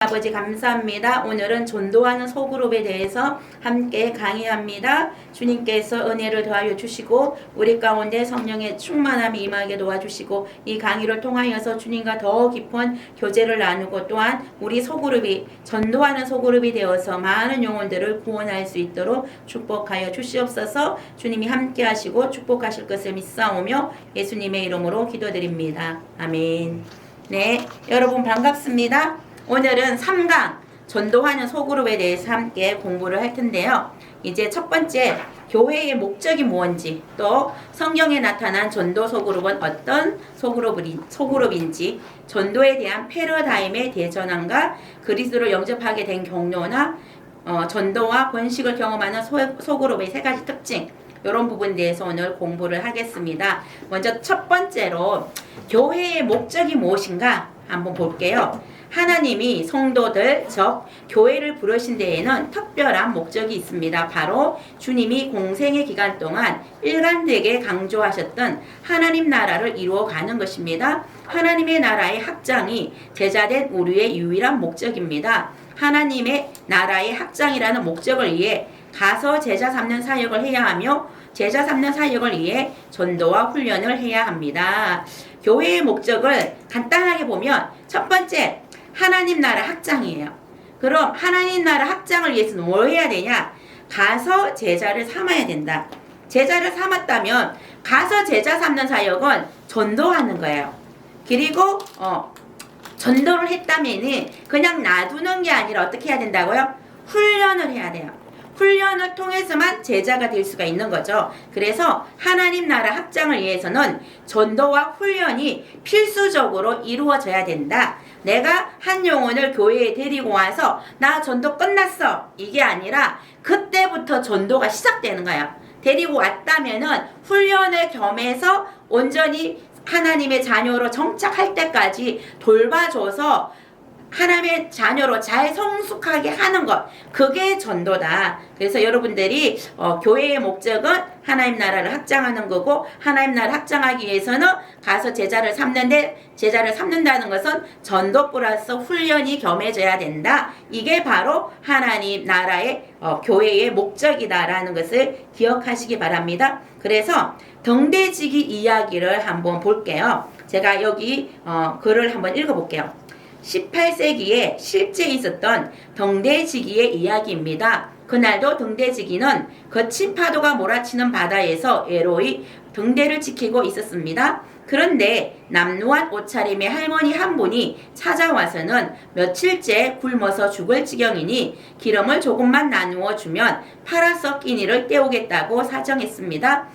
아버지 감사합니다. 오늘은 전도하는 소그룹에 대해서 함께 강의합니다. 주님께서 은혜를 더하여 주시고 우리 가운데 성령의 충만함이 임하게 도와주시고 이 강의를 통하여서 주님과 더 깊은 교제를 나누고 또한 우리 소그룹이 전도하는 소그룹이 되어서 많은 영혼들을 구원할 수 있도록 축복하여 주시옵소서. 주님이 함께 하시고 축복하실 것을 믿사오며 예수님의 이름으로 기도드립니다. 아멘. 네, 여러분 반갑습니다. 오늘은 3강 전도하는 소그룹에 대해서 함께 공부를 할 텐데요. 이제 첫 번째 교회의 목적이 무엇인지, 또 성경에 나타난 전도 소그룹은 어떤 소그룹인지, 전도에 대한 패러다임의 대전환과 그리스도를 영접하게 된 경로나 전도와 번식을 경험하는 소그룹의 세 가지 특징, 이런 부분에 대해서 오늘 공부를 하겠습니다. 먼저 첫 번째로 교회의 목적이 무엇인가 한번 볼게요. 하나님이 성도들, 즉 교회를 부르신 데에는 특별한 목적이 있습니다. 바로 주님이 공생의 기간 동안 일관되게 강조하셨던 하나님 나라를 이루어가는 것입니다. 하나님의 나라의 확장이 제자된 우리의 유일한 목적입니다. 하나님의 나라의 확장이라는 목적을 위해 가서 제자 삼는 사역을 해야 하며 제자 삼는 사역을 위해 전도와 훈련을 해야 합니다. 교회의 목적을 간단하게 보면 첫 번째, 하나님 나라 확장이에요. 그럼 하나님 나라 확장을 위해서는 뭘 해야 되냐? 가서 제자를 삼아야 된다. 제자를 삼았다면 가서 제자 삼는 사역은 전도하는 거예요. 그리고 전도를 했다면은 그냥 놔두는 게 아니라 어떻게 해야 된다고요? 훈련을 해야 돼요. 훈련을 통해서만 제자가 될 수가 있는 거죠. 그래서 하나님 나라 확장을 위해서는 전도와 훈련이 필수적으로 이루어져야 된다. 내가 한 영혼을 교회에 데리고 와서 나 전도 끝났어, 이게 아니라 그때부터 전도가 시작되는 거예요. 데리고 왔다면은 훈련을 겸해서 온전히 하나님의 자녀로 정착할 때까지 돌봐줘서 하나님의 자녀로 잘 성숙하게 하는 것, 그게 전도다. 그래서 여러분들이 교회의 목적은 하나님 나라를 확장하는 거고, 하나님 나라를 확장하기 위해서는 가서 제자를 삼는데, 제자를 삼는다는 것은 전도 플러스 훈련이 겸해져야 된다. 이게 바로 하나님 나라의 교회의 목적이다라는 것을 기억하시기 바랍니다. 그래서 등대지기 이야기를 한번 볼게요. 제가 여기 글을 한번 읽어볼게요. 18세기에 실제 있었던 등대지기의 이야기입니다. 그날도 등대지기는 거친 파도가 몰아치는 바다에서 외로이 등대를 지키고 있었습니다. 그런데 남루한 옷차림의 할머니 한 분이 찾아와서는 며칠째 굶어서 죽을 지경이니 기름을 조금만 나누어 주면 팔아 썩긴 이를 때우겠다고 사정했습니다.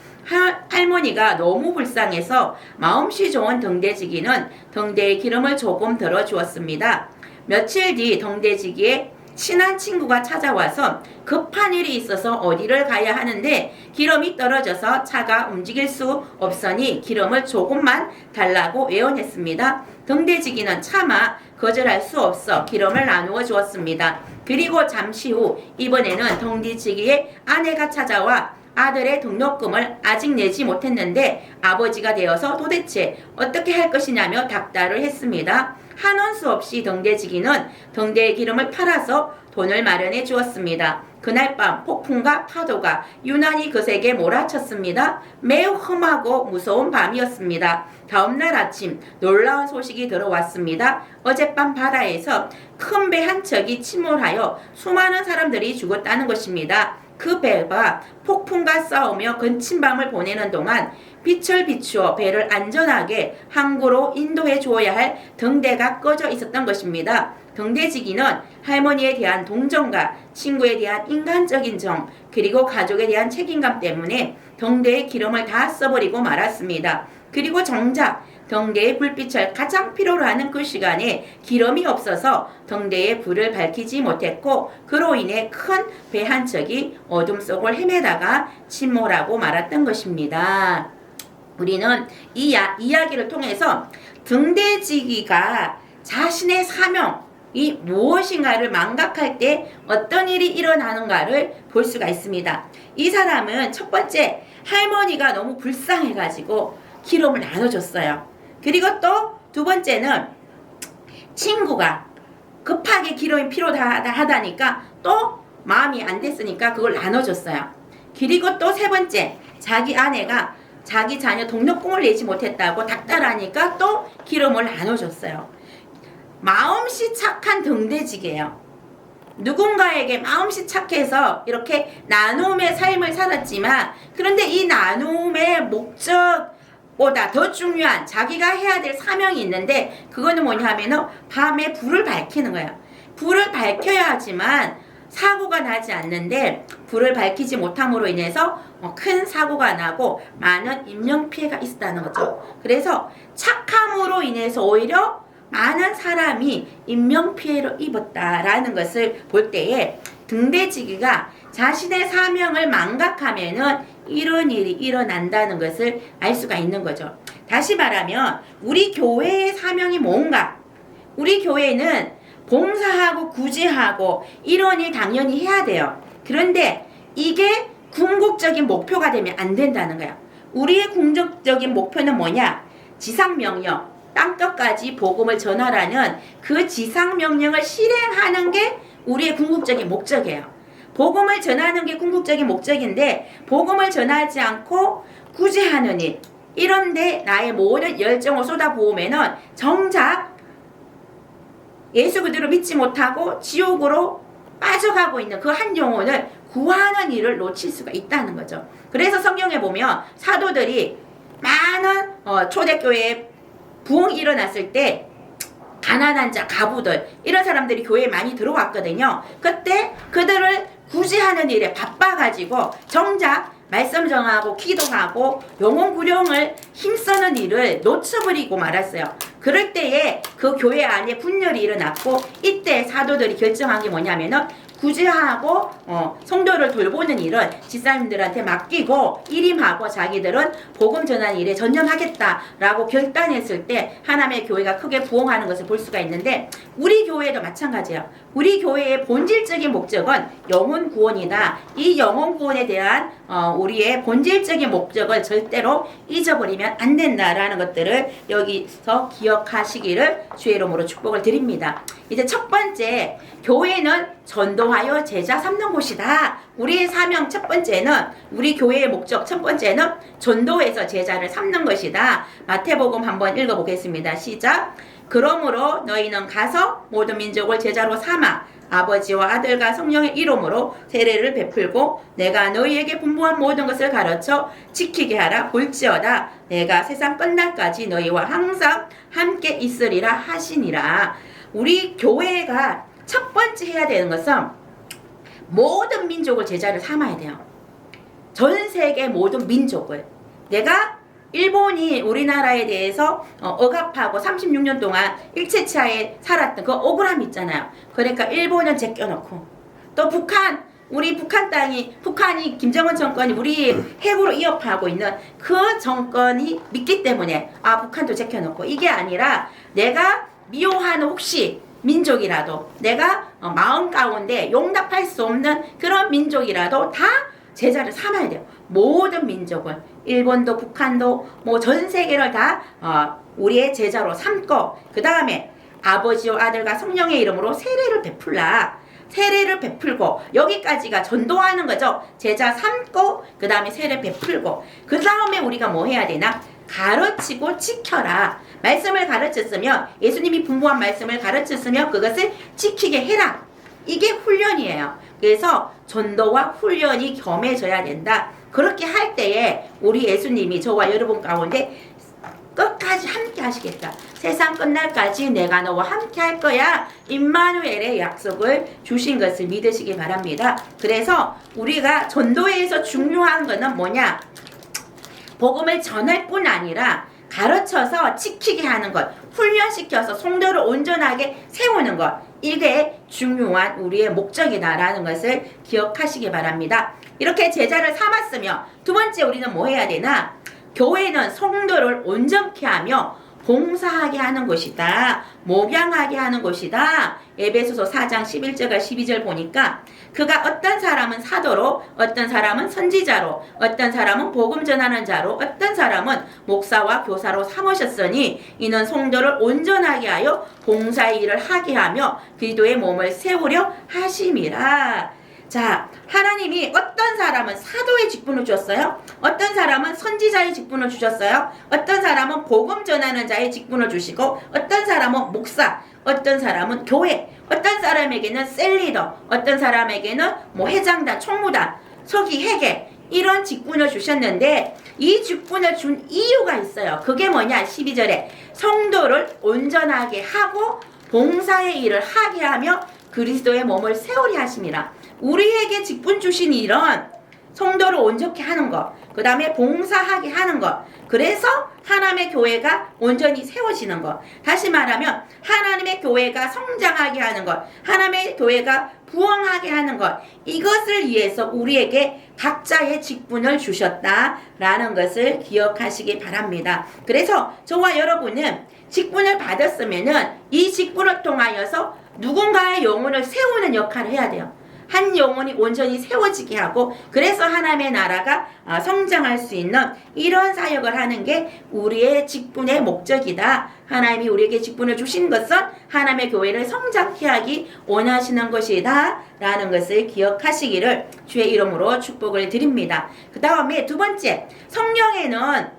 할머니가 너무 불쌍해서 마음씨 좋은 등대지기는 등대에 기름을 조금 덜어 주었습니다. 며칠 뒤 등대지기의 친한 친구가 찾아와서 급한 일이 있어서 어디를 가야 하는데 기름이 떨어져서 차가 움직일 수 없으니 기름을 조금만 달라고 애원했습니다. 등대지기는 차마 거절할 수 없어 기름을 나누어 주었습니다. 그리고 잠시 후 이번에는 등대지기의 아내가 찾아와 아들의 등록금을 아직 내지 못했는데 아버지가 되어서 도대체 어떻게 할 것이냐며 닥달을 했습니다. 한원 수 없이 등대지기는 등대의 기름을 팔아서 돈을 마련해 주었습니다. 그날 밤 폭풍과 파도가 유난히 거세게 몰아쳤습니다. 매우 험하고 무서운 밤이었습니다. 다음날 아침 놀라운 소식이 들어왔습니다. 어젯밤 바다에서 큰 배 한 척이 침몰하여 수많은 사람들이 죽었다는 것입니다. 그 배가 폭풍과 싸우며 거친 밤을 보내는 동안 빛을 비추어 배를 안전하게 항구로 인도해 주어야 할 등대가 꺼져 있었던 것입니다. 등대지기는 할머니에 대한 동정과 친구에 대한 인간적인 정, 그리고 가족에 대한 책임감 때문에 등대의 기름을 다 써버리고 말았습니다. 그리고 정작 등대의 불빛을 가장 필요로 하는 그 시간에 기름이 없어서 등대의 불을 밝히지 못했고, 그로 인해 큰 배 한 척이 어둠 속을 헤매다가 침몰하고 말았던 것입니다. 우리는 이 이야기를 통해서 등대지기가 자신의 사명이 무엇인가를 망각할 때 어떤 일이 일어나는가를 볼 수가 있습니다. 이 사람은 첫 번째, 할머니가 너무 불쌍해가지고 기름을 나눠줬어요. 그리고 또 두 번째는 친구가 급하게 기름이 필요하다니까 또 마음이 안 됐으니까 그걸 나눠줬어요. 그리고 또 세 번째, 자기 아내가 자기 자녀 동력공을 내지 못했다고 닥달하니까 또 기름을 나눠줬어요. 마음씨 착한 등대지기예요. 누군가에게 마음씨 착해서 이렇게 나눔의 삶을 살았지만, 그런데 이 나눔의 목적보다 더 중요한 자기가 해야 될 사명이 있는데, 그거는 뭐냐 하면은 밤에 불을 밝히는 거예요. 불을 밝혀야 하지만 사고가 나지 않는데, 불을 밝히지 못함으로 인해서 큰 사고가 나고 많은 인명피해가 있었다는 거죠. 그래서 착함으로 인해서 오히려 많은 사람이 인명피해를 입었다라는 것을 볼 때에, 등대지기가 자신의 사명을 망각하면은 이런 일이 일어난다는 것을 알 수가 있는 거죠. 다시 말하면 우리 교회의 사명이 뭔가? 우리 교회는 봉사하고 구제하고 이런 일 당연히 해야 돼요. 그런데 이게 궁극적인 목표가 되면 안 된다는 거야. 우리의 궁극적인 목표는 뭐냐? 지상명령, 땅끝까지 복음을 전하라는 그 지상명령을 실행하는 게 우리의 궁극적인 목적이에요. 복음을 전하는 게 궁극적인 목적인데, 복음을 전하지 않고 구제하는 일, 이런데 나의 모든 열정을 쏟아부으면은 정작 예수 그대로 믿지 못하고 지옥으로 빠져가고 있는 그 한 영혼을 구하는 일을 놓칠 수가 있다는 거죠. 그래서 성경에 보면 사도들이 많은 초대교회에 부흥이 일어났을 때 가난한 자, 가부들, 이런 사람들이 교회에 많이 들어왔거든요. 그때 그들을 구제하는 일에 바빠가지고 정작 말씀 정하고 기도하고 영혼 구령을 힘쓰는 일을 놓쳐버리고 말았어요. 그럴 때에 그 교회 안에 분열이 일어났고, 이때 사도들이 결정한 게 뭐냐면은 구제하고 성도를 돌보는 일은 집사님들한테 맡기고 일임하고 자기들은 복음 전하는 일에 전념하겠다라고 결단했을 때 하나님의 교회가 크게 부흥하는 것을 볼 수가 있는데, 우리 교회도 마찬가지예요. 우리 교회의 본질적인 목적은 영혼 구원이다. 이 영혼 구원에 대한 우리의 본질적인 목적을 절대로 잊어버리면 안 된다라는 것들을 여기서 기억하시기를 주의 이름으로 축복을 드립니다. 이제 첫 번째, 교회는 전도하여 제자 삼는 곳이다. 우리의 사명 첫 번째는, 우리 교회의 목적 첫 번째는 전도해서 제자를 삼는 것이다. 마태복음 한번 읽어보겠습니다. 시작. 그러므로 너희는 가서 모든 민족을 제자로 삼아 아버지와 아들과 성령의 이름으로 세례를 베풀고 내가 너희에게 분부한 모든 것을 가르쳐 지키게 하라. 볼지어다 내가 세상 끝날까지 너희와 항상 함께 있으리라 하시니라. 우리 교회가 첫 번째 해야 되는 것은 모든 민족을 제자를 삼아야 돼요. 전 세계 모든 민족을. 내가 일본이 우리나라에 대해서 억압하고 36년 동안 일체차에 살았던 그 억울함 있잖아요. 그러니까 일본은 제껴놓고, 또 북한, 우리 북한 땅이, 북한이 김정은 정권이 우리 핵으로 이어파하고 있는 그 정권이 믿기 때문에 북한도 제껴놓고, 이게 아니라 내가 미워하는 혹시 민족이라도, 내가 마음 가운데 용납할 수 없는 그런 민족이라도 다 제자를 삼아야 돼요. 모든 민족을, 일본도 북한도 뭐 전 세계를 다 우리의 제자로 삼고, 그 다음에 아버지와 아들과 성령의 이름으로 세례를 베풀라. 세례를 베풀고, 여기까지가 전도하는 거죠. 제자 삼고 그 다음에 세례 베풀고, 그 다음에 우리가 뭐 해야 되나? 가르치고 지켜라. 말씀을 가르쳤으면, 예수님이 분부한 말씀을 가르쳤으면 그것을 지키게 해라. 이게 훈련이에요. 그래서 전도와 훈련이 겸해져야 된다. 그렇게 할 때에 우리 예수님이 저와 여러분 가운데 끝까지 함께 하시겠다. 세상 끝날까지 내가 너와 함께 할 거야. 임마누엘의 약속을 주신 것을 믿으시기 바랍니다. 그래서 우리가 전도에서 중요한 거는 뭐냐? 복음을 전할 뿐 아니라 가르쳐서 지키게 하는 것, 훈련시켜서 성도를 온전하게 세우는 것, 이게 중요한 우리의 목적이다라는 것을 기억하시기 바랍니다. 이렇게 제자를 삼았으며, 두 번째 우리는 뭐 해야 되나? 교회는 성도를 온전케 하며 봉사하게 하는 곳이다. 목양하게 하는 곳이다. 에베소서 4장 11절과 12절 보니까 그가 어떤 사람은 사도로, 어떤 사람은 선지자로, 어떤 사람은 복음 전하는 자로, 어떤 사람은 목사와 교사로 삼으셨으니 이는 성도를 온전하게 하여 봉사의 일을 하게 하며 그리스도의 몸을 세우려 하심이라. 자, 하나님이 어떤 사람은 사도의 직분을 주셨어요. 어떤 사람은 선지자의 직분을 주셨어요. 어떤 사람은 복음 전하는 자의 직분을 주시고, 어떤 사람은 목사, 어떤 사람은 교회, 어떤 사람에게는 셀리더, 어떤 사람에게는 뭐 회장단, 총무단, 서기, 회계, 이런 직분을 주셨는데 이 직분을 준 이유가 있어요. 그게 뭐냐? 12절에 성도를 온전하게 하고 봉사의 일을 하게 하며 그리스도의 몸을 세우리 하심이라. 우리에게 직분 주신 일은 성도를 온전케 하는 것, 그 다음에 봉사하게 하는 것, 그래서 하나님의 교회가 온전히 세워지는 것. 다시 말하면 하나님의 교회가 성장하게 하는 것, 하나님의 교회가 부흥하게 하는 것, 이것을 위해서 우리에게 각자의 직분을 주셨다라는 것을 기억하시기 바랍니다. 그래서 저와 여러분은 직분을 받았으면은 이 직분을 통하여서 누군가의 영혼을 세우는 역할을 해야 돼요. 한 영혼이 온전히 세워지게 하고, 그래서 하나님의 나라가 성장할 수 있는 이런 사역을 하는 게 우리의 직분의 목적이다. 하나님이 우리에게 직분을 주신 것은 하나님의 교회를 성장케 하기 원하시는 것이다 라는 것을 기억하시기를 주의 이름으로 축복을 드립니다. 그 다음에 두 번째, 성령에는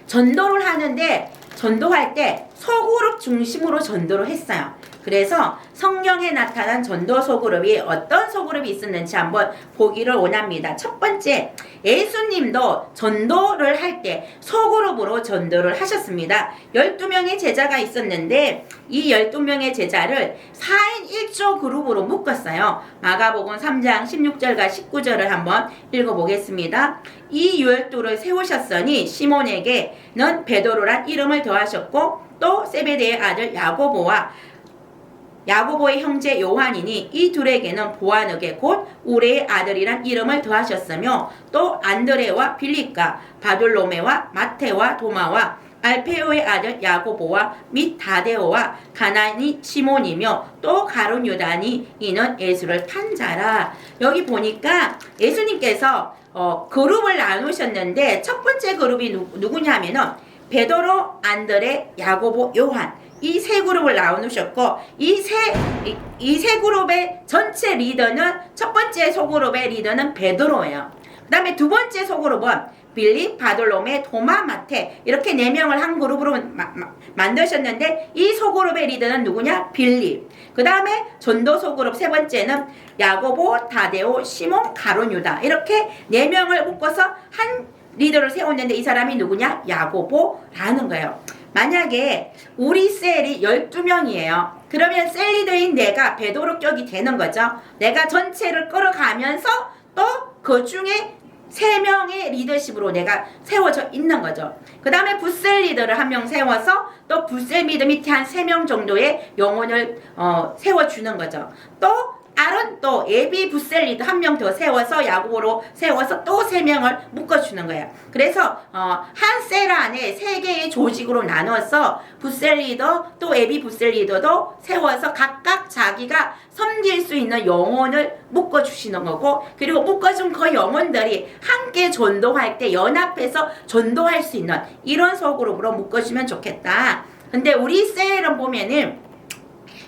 전도를 하는데 전도할 때 소그룹 중심으로 전도를 했어요. 그래서 성령에 나타난 전도 소그룹이 어떤 소그룹이 있었는지 한번 보기를 원합니다. 첫 번째, 예수님도 전도를 할 때 소그룹으로 전도를 하셨습니다. 12명의 제자가 있었는데 이 12명의 제자를 4인 1조 그룹으로 묶었어요. 마가복음 3장 16절과 19절을 한번 읽어보겠습니다. 이 12를 세우셨으니 시몬에게는 베드로란 이름을 더하셨고 또 세베대의 아들 야고보의 형제 요한이니 이 둘에게는 보아너게 곧 우레의 아들이란 이름을 더하셨으며 또 안드레와 빌립과 바돌로메와 마테와 도마와 알페오의 아들 야고보와 및 다데오와 가나니 시몬이며 또 가룟 유다니 이는 예수를 탄 자라. 여기 보니까 예수님께서 그룹을 나누셨는데 첫 번째 그룹이 누구냐면은 베드로, 안드레, 야고보, 요한, 이 세 그룹을 나누셨고 이 세 그룹의 전체 리더는, 첫 번째 소그룹의 리더는 베드로예요. 그 다음에 두 번째 소그룹은 빌립, 바돌로메, 도마, 마테, 이렇게 4명을 한 그룹으로 만드셨는데 이 소그룹의 리더는 누구냐? 빌립. 그 다음에 전도 소그룹 세 번째는 야고보, 다데오, 시몬, 가룟 유다, 이렇게 4명을 묶어서 한 리더를 세웠는데 이 사람이 누구냐? 야고보라는 거예요. 만약에 우리 셀이 12명이에요. 그러면 셀 리더인 내가 베드로 격이 되는 거죠. 내가 전체를 끌어가면서 또 그 중에 3명의 리더십으로 내가 세워져 있는 거죠. 그 다음에 붓셀 리더를 1명 세워서 또 붓셀 리더 밑에 한 3명 정도의 영혼을 세워주는 거죠. 또 아론 또 예비 붓셀 리더 1명 더 세워서 야고보로 세워서 또 3명을 묶어주는 거예요. 그래서 한 셀 안에 3개의 조직으로 나눠서 붓셀 리더 또 예비 붓셀 리더도 세워서 각각 자기가 섬길 수 있는 영혼을 묶어주시는 거고, 그리고 묶어준 그 영혼들이 함께 전도할 때 연합해서 전도할 수 있는 이런 소그룹으로 묶어주면 좋겠다. 근데 우리 셀은 보면은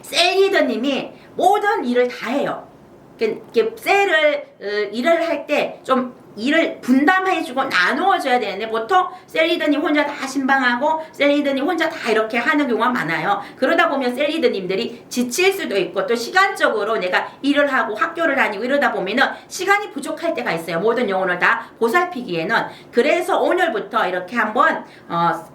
셀 리더님이 모든 일을 다 해요. 셀을 일을 할 때 좀 일을 분담해주고 나누어줘야 되는데 보통 셀 리더님 혼자 다 신방하고 셀 리더님 혼자 다 이렇게 하는 경우가 많아요. 그러다 보면 셀 리더님들이 지칠 수도 있고 또 시간적으로 내가 일을 하고 학교를 다니고 이러다 보면은 시간이 부족할 때가 있어요. 모든 영혼을 다 보살피기에는. 그래서 오늘부터 이렇게 한번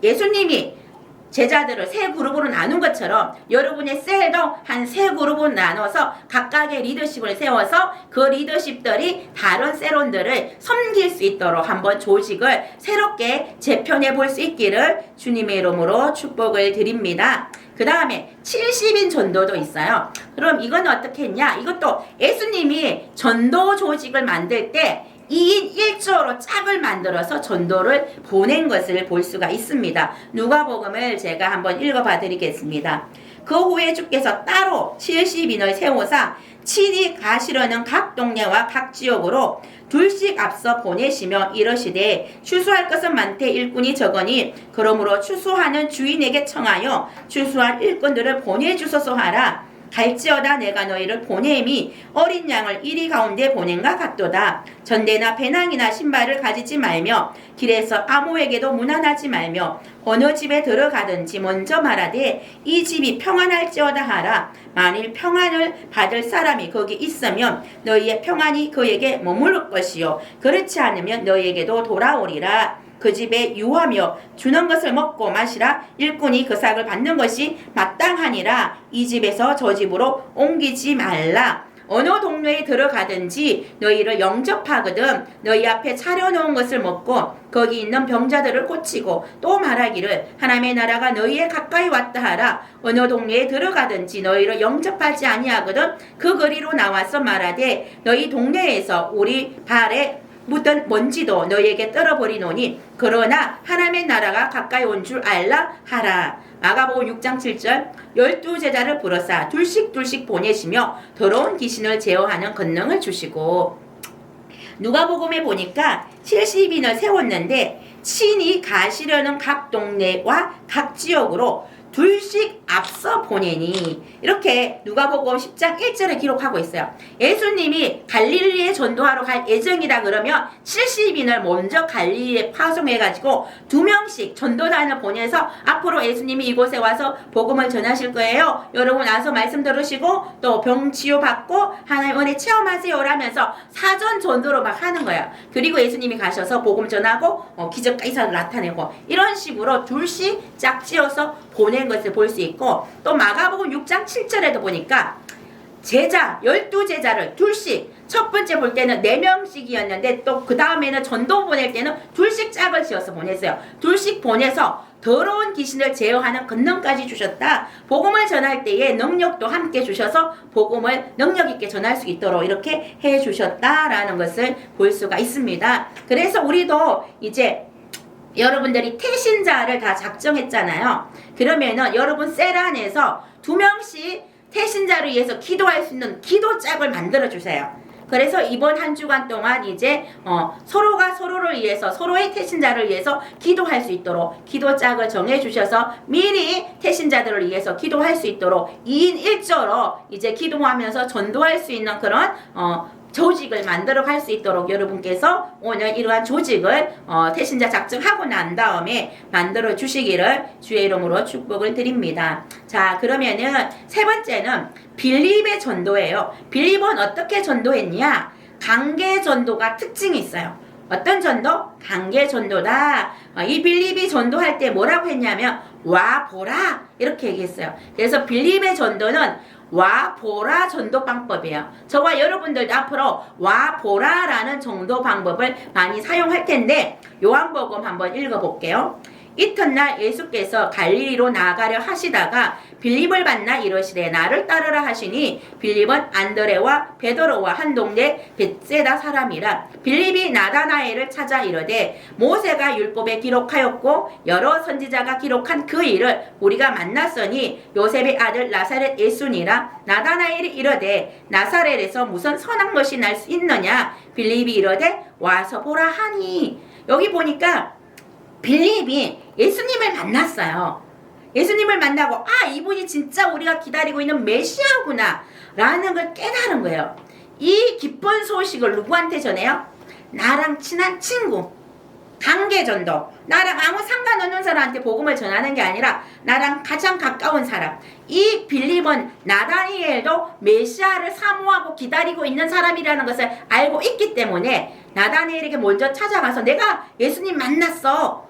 예수님이 제자들을 3그룹으로 나눈 것처럼 여러분의 셀도 한 3그룹으로 나눠서 각각의 리더십을 세워서 그 리더십들이 다른 셀원들을 섬길 수 있도록 한번 조직을 새롭게 재편해 볼 수 있기를 주님의 이름으로 축복을 드립니다. 그 다음에 70인 전도도 있어요. 그럼 이건 어떻게 했냐? 이것도 예수님이 전도 조직을 만들 때 2인 1조로 짝을 만들어서 전도를 보낸 것을 볼 수가 있습니다. 누가복음을 제가 한번 읽어봐 드리겠습니다. 그 후에 주께서 따로 70인을 세우사 친히 가시려는 각 동네와 각 지역으로 둘씩 앞서 보내시며 이러시되 추수할 것은 많되 일꾼이 적으니 그러므로 추수하는 주인에게 청하여 추수할 일꾼들을 보내주소서 하라. 갈지어다 내가 너희를 보냄이 어린 양을 이리 가운데 보낸과 같도다. 전대나 배낭이나 신발을 가지지 말며 길에서 아무에게도 무난하지 말며 어느 집에 들어가든지 먼저 말하되 이 집이 평안할지어다 하라. 만일 평안을 받을 사람이 거기 있으면 너희의 평안이 그에게 머무를 것이요 그렇지 않으면 너희에게도 돌아오리라. 그 집에 유하며 주는 것을 먹고 마시라. 일꾼이 그 삭을 받는 것이 마땅하니라. 이 집에서 저 집으로 옮기지 말라. 어느 동네에 들어가든지 너희를 영접하거든 너희 앞에 차려놓은 것을 먹고 거기 있는 병자들을 고치고 또 말하기를 하나님의 나라가 너희에 가까이 왔다 하라. 어느 동네에 들어가든지 너희를 영접하지 아니하거든 그 거리로 나와서 말하되 너희 동네에서 우리 발에 묻은 먼지도 너희에게 떨어버리노니 그러나 하나님의 나라가 가까이 온 줄 알라 하라. 마가복음 6장 7절 12제자를 부르사 둘씩 보내시며 더러운 귀신을 제어하는 권능을 주시고 누가복음에 보니까 70인을 세웠는데 친히 가시려는 각 동네와 각 지역으로 둘씩 앞서 보내니 이렇게 누가복음 10장 1절에 기록하고 있어요. 예수님이 갈릴리에 전도하러 갈 예정이다 그러면 70인을 먼저 갈릴리에 파송해가지고 2명씩 전도단을 보내서 앞으로 예수님이 이곳에 와서 복음을 전하실 거예요. 여러분 와서 말씀 들으시고 또 병 치유받고 하나님 은혜 체험하세요 라면서 사전 전도로 막 하는 거예요. 그리고 예수님이 가셔서 복음 전하고 기적의사를 나타내고 이런 식으로 둘씩 짝지어서 보낸 것을 볼 수 있고 또 마가복음 6장 7절에도 보니까 제자 12제자를 둘씩 첫 번째 볼 때는 4명씩이었는데 또 그 다음에는 전도 보낼 때는 둘씩 짝을 지어서 보냈어요. 둘씩 보내서 더러운 귀신을 제어하는 권능까지 주셨다. 복음을 전할 때에 능력도 함께 주셔서 복음을 능력 있게 전할 수 있도록 이렇게 해 주셨다라는 것을 볼 수가 있습니다. 그래서 우리도 이제 여러분들이 태신자를 다 작정했잖아요. 그러면은 여러분 셀 안에서 2명씩 태신자를 위해서 기도할 수 있는 기도짝을 만들어 주세요. 그래서 이번 한 주간 동안 이제 서로가 서로를 위해서 서로의 태신자를 위해서 기도할 수 있도록 기도짝을 정해 주셔서 미리 태신자들을 위해서 기도할 수 있도록 2인 1조로 이제 기도하면서 전도할 수 있는 그런 조직을 만들어 갈 수 있도록 여러분께서 오늘 이러한 조직을 태신자 작정하고 난 다음에 만들어 주시기를 주의 이름으로 축복을 드립니다. 자, 그러면은 세 번째는 빌립의 전도예요. 빌립은 어떻게 전도했냐? 관계 전도가 특징이 있어요. 어떤 전도? 관계 전도다. 이 빌립이 전도할 때 뭐라고 했냐면 와 보라 이렇게 얘기했어요. 그래서 빌립의 전도는 와 보라 전도 방법이에요. 저와 여러분들도 앞으로 와 보라라는 전도 방법을 많이 사용할 텐데 요한복음 한번 읽어볼게요. 이튿날 예수께서 갈릴리로 나가려 하시다가 빌립을 만나 이르시되 나를 따르라 하시니 빌립은 안드레와 베드로와 한 동네 벳세다 사람이라. 빌립이 나다나엘을 찾아 이르되 모세가 율법에 기록하였고 여러 선지자가 기록한 그 일을 우리가 만났으니 요셉의 아들 나사렛 예수니라. 나다나엘이 이르되 나사렛에서 무슨 선한 것이 날 수 있느냐? 빌립이 이르되 와서 보라 하니. 여기 보니까 빌립이 예수님을 만났어요. 예수님을 만나고 이분이 진짜 우리가 기다리고 있는 메시아구나 라는 걸 깨달은 거예요. 이 기쁜 소식을 누구한테 전해요? 나랑 친한 친구, 관계전도. 나랑 아무 상관없는 사람한테 복음을 전하는 게 아니라 나랑 가장 가까운 사람. 이 빌립은 나다니엘도 메시아를 사모하고 기다리고 있는 사람이라는 것을 알고 있기 때문에 나다니엘에게 먼저 찾아가서 내가 예수님 만났어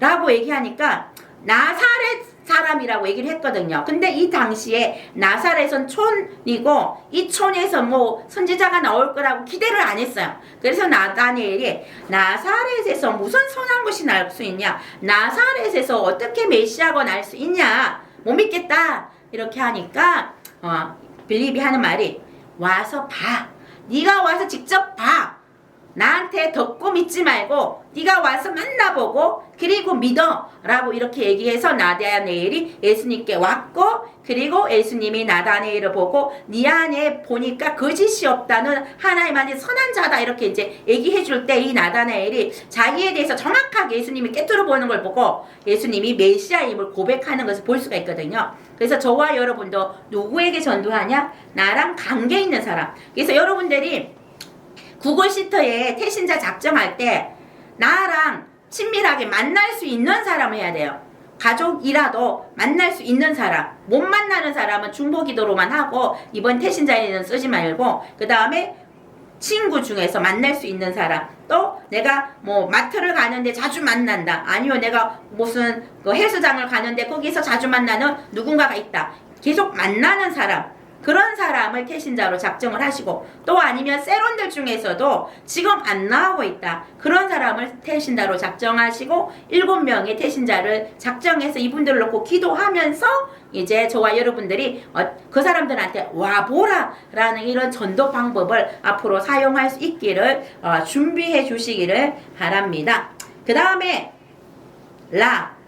라고 얘기하니까 나사렛 사람이라고 얘기를 했거든요. 근데 이 당시에 나사렛은 촌이고 이 촌에서 뭐 선지자가 나올 거라고 기대를 안 했어요. 그래서 나다니엘이 나사렛에서 무슨 선한 것이 날 수 있냐? 나사렛에서 어떻게 메시아가 날 수 있냐? 못 믿겠다. 이렇게 하니까 빌립이 하는 말이 와서 봐. 네가 와서 직접 봐. 나한테 덮고 믿지 말고 네가 와서 만나보고 그리고 믿어 라고 이렇게 얘기해서 나다네엘이 예수님께 왔고, 그리고 예수님이 나다네엘을 보고 네 안에 보니까 거짓이 없다는 하나님만의 선한 자다 이렇게 이제 얘기해 줄 때 이 나다네엘이 자기에 대해서 정확하게 예수님이 깨뜨려 보는 걸 보고 예수님이 메시아임을 고백하는 것을 볼 수가 있거든요. 그래서 저와 여러분도 누구에게 전도하냐? 나랑 관계 있는 사람. 그래서 여러분들이 구글시터에 태신자 작정할 때 나랑 친밀하게 만날 수 있는 사람을 해야 돼요. 가족이라도 만날 수 있는 사람. 못 만나는 사람은 중보기도로만 하고 이번 태신자에는 쓰지 말고, 그 다음에 친구 중에서 만날 수 있는 사람. 또 내가 뭐 마트를 가는데 자주 만난다, 아니면 내가 무슨 그 헬스장을 가는데 거기서 자주 만나는 누군가가 있다, 계속 만나는 사람, 그런 사람을 태신자로 작정을 하시고, 또 아니면 세론들 중에서도 지금 안 나오고 있다, 그런 사람을 태신자로 작정하시고 7명의 태신자를 작정해서 이분들을 놓고 기도하면서 이제 저와 여러분들이 그 사람들한테 와보라 라는 이런 전도 방법을 앞으로 사용할 수 있기를 준비해 주시기를 바랍니다. 그 다음에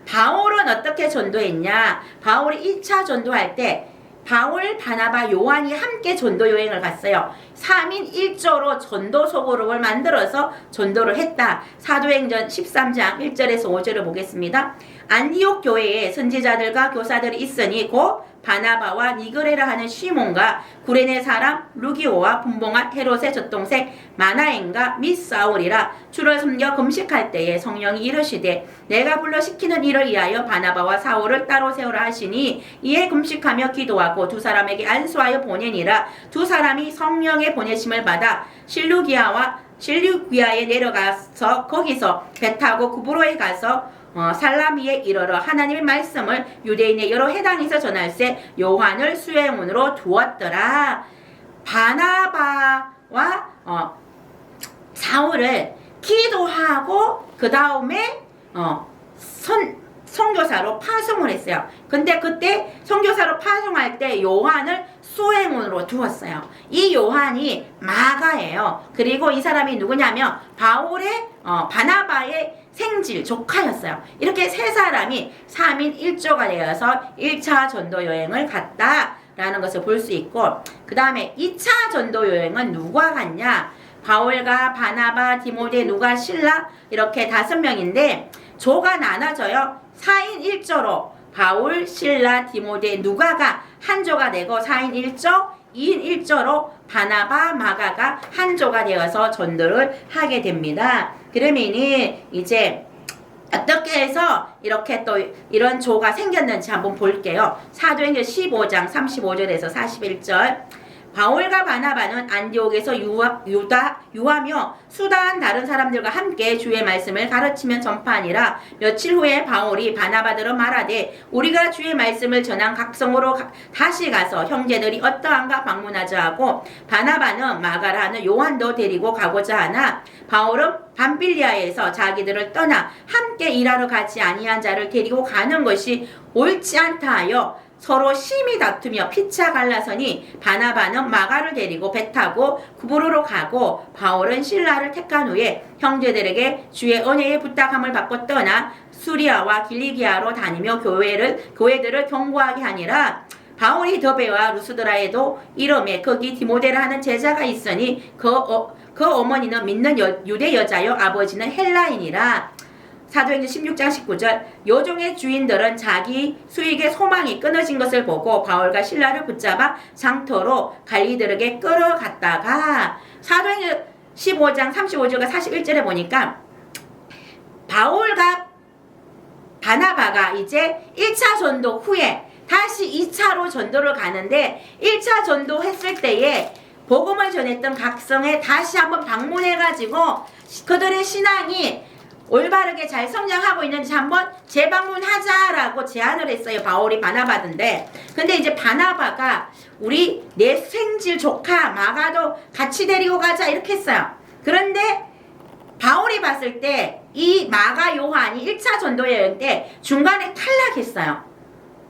바울은 어떻게 전도했냐? 바울이 1차 전도할 때 바울, 바나바, 요한이 함께 전도 여행을 갔어요. 3인 1조로 전도 소그룹을 만들어서 전도를 했다. 사도행전 13장 1절에서 5절을 보겠습니다. 안디옥 교회에 선지자들과 교사들이 있으니 곧 바나바와 니그레라 하는 시몬과 구레네 사람 루기오와 분봉한 헤롯의 젖동생 마나엔과 및 사울이라. 주를 섬겨 금식할 때에 성령이 이르시되 내가 불러 시키는 일을 위하여 바나바와 사울을 따로 세우라 하시니 이에 금식하며 기도하고 두 사람에게 안수하여 보내니라. 두 사람이 성령의 보내심을 받아 실루기아에 내려가서 거기서 배 타고 구브로에 가서 살라미에 이르러 하나님의 말씀을 유대인의 여러 해당에서 전할세 요한을 수행원으로 두었더라. 바나바와 사울을 기도하고 그 다음에 선교사로 파송을 했어요. 근데 그때 선교사로 파송할 때 요한을 수행원으로 두었어요. 이 요한이 마가예요. 그리고 이 사람이 누구냐면 바울의 바나바의 생질 조카였어요. 이렇게 세 사람이 3인 1조가 되어서 1차 전도 여행을 갔다라는 것을 볼 수 있고, 그 다음에 2차 전도 여행은 누가 갔냐? 바울과 바나바, 디모데, 누가, 실라 이렇게 5명인데 조가 나눠져요. 4인 1조로 바울, 실라, 디모데, 누가가 한 조가 되고 4인 1조, 2인 1조로 바나바, 마가가 한 조가 되어서 전도를 하게 됩니다. 그러면은 이제 어떻게 해서 이렇게 또 이런 조가 생겼는지 한번 볼게요. 사도행전 15장 35절에서 41절. 바울과 바나바는 안디옥에서 유하며 수다한 다른 사람들과 함께 주의 말씀을 가르치며 전파하니라. 며칠 후에 바울이 바나바들은 말하되 우리가 주의 말씀을 전한 각 성으로 다시 가서 형제들이 어떠한가 방문하자 하고, 바나바는 마가라 하는 요한도 데리고 가고자 하나 바울은 밤빌리아에서 자기들을 떠나 함께 일하러 가지 아니한 자를 데리고 가는 것이 옳지 않다 하여 서로 심히 다투며 피차 갈라서니 바나바는 마가를 데리고 배 타고 구브로로 가고 바울은 실라를 택한 후에 형제들에게 주의 은혜의 부탁함을 받고 떠나 수리아와 길리기아로 다니며 교회들을 경고하게 하니라. 바울이 더베와 루스드라에도 이름에 거기 디모데라 하는 제자가 있으니 그 어머니는 믿는 유대 여자요 아버지는 헬라인이라. 사도행전 16장 19절. 요종의 주인들은 자기 수익의 소망이 끊어진 것을 보고 바울과 실라를 붙잡아 장터로 갈리들에게 끌어갔다가, 사도행전 15장 35절과 41절에 보니까 바울과 바나바가 이제 1차 전도 후에 다시 2차로 전도를 가는데, 1차 전도 했을 때에 복음을 전했던 각 성에 다시 한번 방문해가지고 그들의 신앙이 올바르게 잘 성장하고 있는지 한번 재방문하자라고 제안을 했어요. 바울이 바나바인데, 근데 이제 바나바가 우리 내 생질 조카 마가도 같이 데리고 가자 이렇게 했어요. 그런데 바울이 봤을 때 이 마가 요한이 1차 전도 여행 때 중간에 탈락했어요.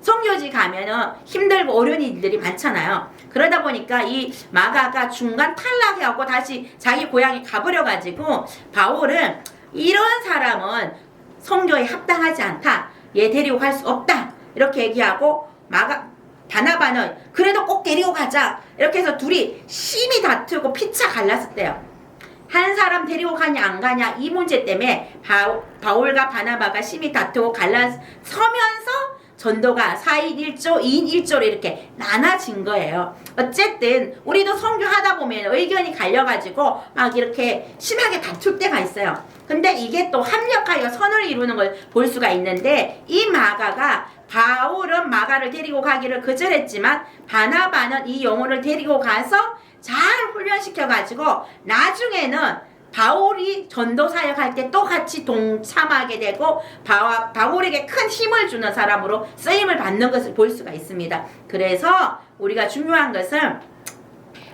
선교지 가면은 힘들고 어려운 일들이 많잖아요. 그러다 보니까 이 마가가 중간 탈락해갖고 다시 자기 고향에 가버려가지고 바울은 이런 사람은 선교에 합당하지 않다. 얘 데리고 갈 수 없다. 이렇게 얘기하고 바나바는 그래도 꼭 데리고 가자. 이렇게 해서 둘이 심히 다투고 피차 갈랐었대요. 한 사람 데리고 가냐 안 가냐 이 문제 때문에 바울과 바나바가 심히 다투고 갈라서면서 전도가 4인 1조, 2인 1조로 이렇게 나눠진 거예요. 어쨌든 우리도 선교하다 보면 의견이 갈려가지고 막 이렇게 심하게 다툴 때가 있어요. 근데 이게 또 합력하여 선을 이루는 걸 볼 수가 있는데 이 마가가 바울은 마가를 데리고 가기를 거절했지만 바나바는 이 영혼을 데리고 가서 잘 훈련시켜가지고 나중에는 바울이 전도 사역할 때 또 같이 동참하게 되고 바울에게 큰 힘을 주는 사람으로 쓰임을 받는 것을 볼 수가 있습니다. 그래서 우리가 중요한 것은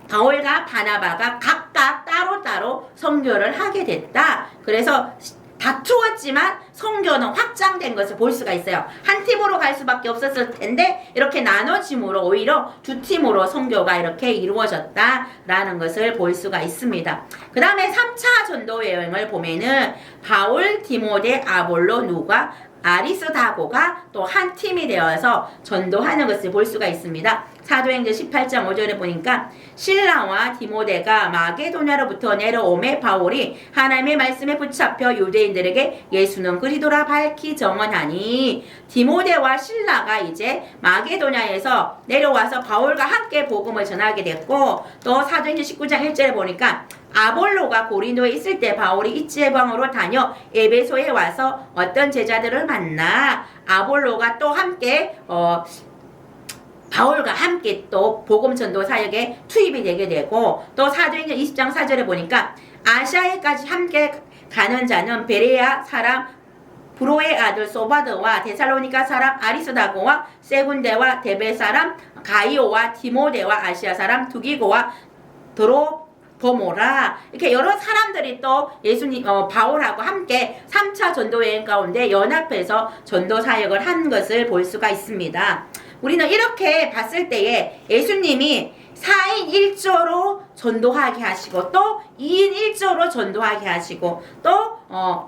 바울과 바나바가 각각 따로따로 선교를 하게 됐다. 그래서 다투었지만 선교는 확장된 것을 볼 수가 있어요. 한 팀으로 갈 수밖에 없었을 텐데 이렇게 나눠짐으로 오히려 두 팀으로 선교가 이렇게 이루어졌다라는 것을 볼 수가 있습니다. 그 다음에 3차 전도 여행을 보면은 바울, 디모데, 아볼로, 누가, 아리스다고가 또 한 팀이 되어서 전도하는 것을 볼 수가 있습니다. 사도행전 18장 5절에 보니까 실라와 디모데가 마게도냐로부터 내려오매 바울이 하나님의 말씀에 붙잡혀 유대인들에게 예수는 그리스도라 밝히 정언하니 디모데와 실라가 이제 마게도냐에서 내려와서 바울과 함께 복음을 전하게 됐고 또 사도행전 19장 1절에 보니까 아볼로가 고린도에 있을 때 바울이 이지방으로 다녀 에베소에 와서 어떤 제자들을 만나 아볼로가 또 함께 바울과 함께 또 복음 전도 사역에 투입이 되게 되고 또 사도행전 20장 4절에 보니까 아시아에까지 함께 가는 자는 베레아 사람 브로의 아들 소바드와 데살로니가 사람 아리스다고와 세군데와 데베 사람 가이오와 디모데와 아시아 사람 두기고와 도모라 이렇게 여러 사람들이 또 예수님 바울하고 함께 3차 전도 여행 가운데 연합해서 전도 사역을 한 것을 볼 수가 있습니다. 우리는 이렇게 봤을 때에 예수님이 4인 1조로 전도하게 하시고 또 2인 1조로 전도하게 하시고 또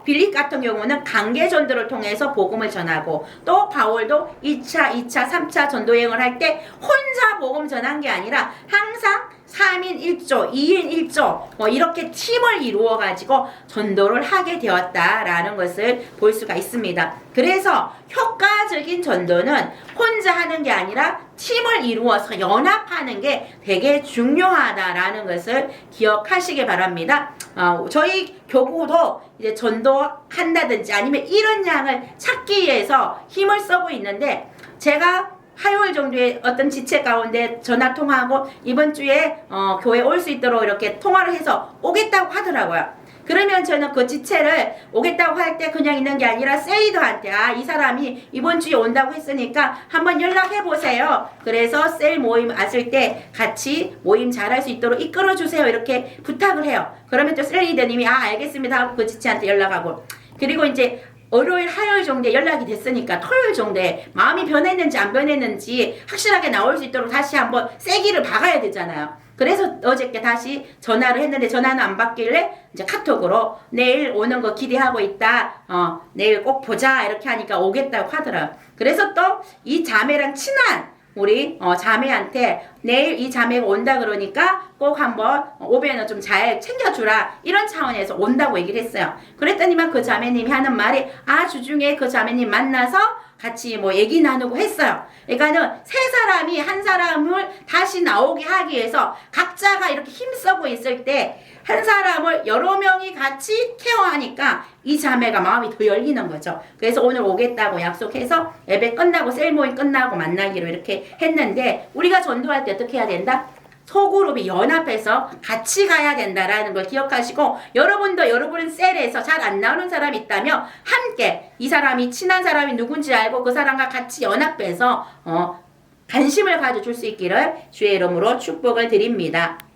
빌립 같은 경우는 강계 전도를 통해서 복음을 전하고 또 바울도 2차, 2차, 3차 전도 여행을 할 때 혼자 복음 전한 게 아니라 항상 3인 1조, 2인 1조 이렇게 팀을 이루어 가지고 전도를 하게 되었다라는 것을 볼 수가 있습니다. 그래서 효과적인 전도는 혼자 하는 게 아니라 팀을 이루어서 연합하는 게 되게 중요하다라는 것을 기억하시기 바랍니다. 저희 교구도 이제 전도한다든지 아니면 이런 양을 찾기 위해서 힘을 쓰고 있는데 제가 화요일 정도에 어떤 지체 가운데 전화 통화하고 이번 주에 교회 올 수 있도록 이렇게 통화를 해서 오겠다고 하더라고요. 그러면 저는 그 지체를 오겠다고 할 때 그냥 있는 게 아니라 셀리더한테 이 사람이 이번 주에 온다고 했으니까 한번 연락해 보세요. 그래서 셀 모임 왔을 때 같이 모임 잘할 수 있도록 이끌어 주세요. 이렇게 부탁을 해요. 그러면 또 셀리더님이 알겠습니다 하고 그 지체한테 연락하고 그리고 이제 월요일, 화요일 정도에 연락이 됐으니까 토요일 정도에 마음이 변했는지 안 변했는지 확실하게 나올 수 있도록 다시 한번 세기를 박아야 되잖아요. 그래서 어저께 다시 전화를 했는데 전화는 안 받길래 이제 카톡으로 내일 오는 거 기대하고 있다. 내일 꼭 보자. 이렇게 하니까 오겠다고 하더라고요. 그래서 또 이 자매랑 친한 우리 자매한테 내일 이 자매가 온다 그러니까 꼭 한번 오면은 좀 잘 챙겨주라 이런 차원에서 온다고 얘기를 했어요. 그랬더니만 그 자매님이 하는 말이 주중에 그 자매님 만나서 같이 뭐 얘기 나누고 했어요. 그러니까는 세 사람이 한 사람을 다시 나오게 하기 위해서 각자가 이렇게 힘쓰고 있을 때 한 사람을 여러 명이 같이 케어하니까 이 자매가 마음이 더 열리는 거죠. 그래서 오늘 오겠다고 약속해서 예배 끝나고 셀 모임 끝나고 만나기로 이렇게 했는데 우리가 전도할 때 어떻게 해야 된다? 소그룹이 연합해서 같이 가야 된다라는 걸 기억하시고 여러분도 여러분 셀에서 잘 안 나오는 사람이 있다면 함께 이 사람이 친한 사람이 누군지 알고 그 사람과 같이 연합해서 관심을 가져줄 수 있기를 주의 이름으로 축복을 드립니다.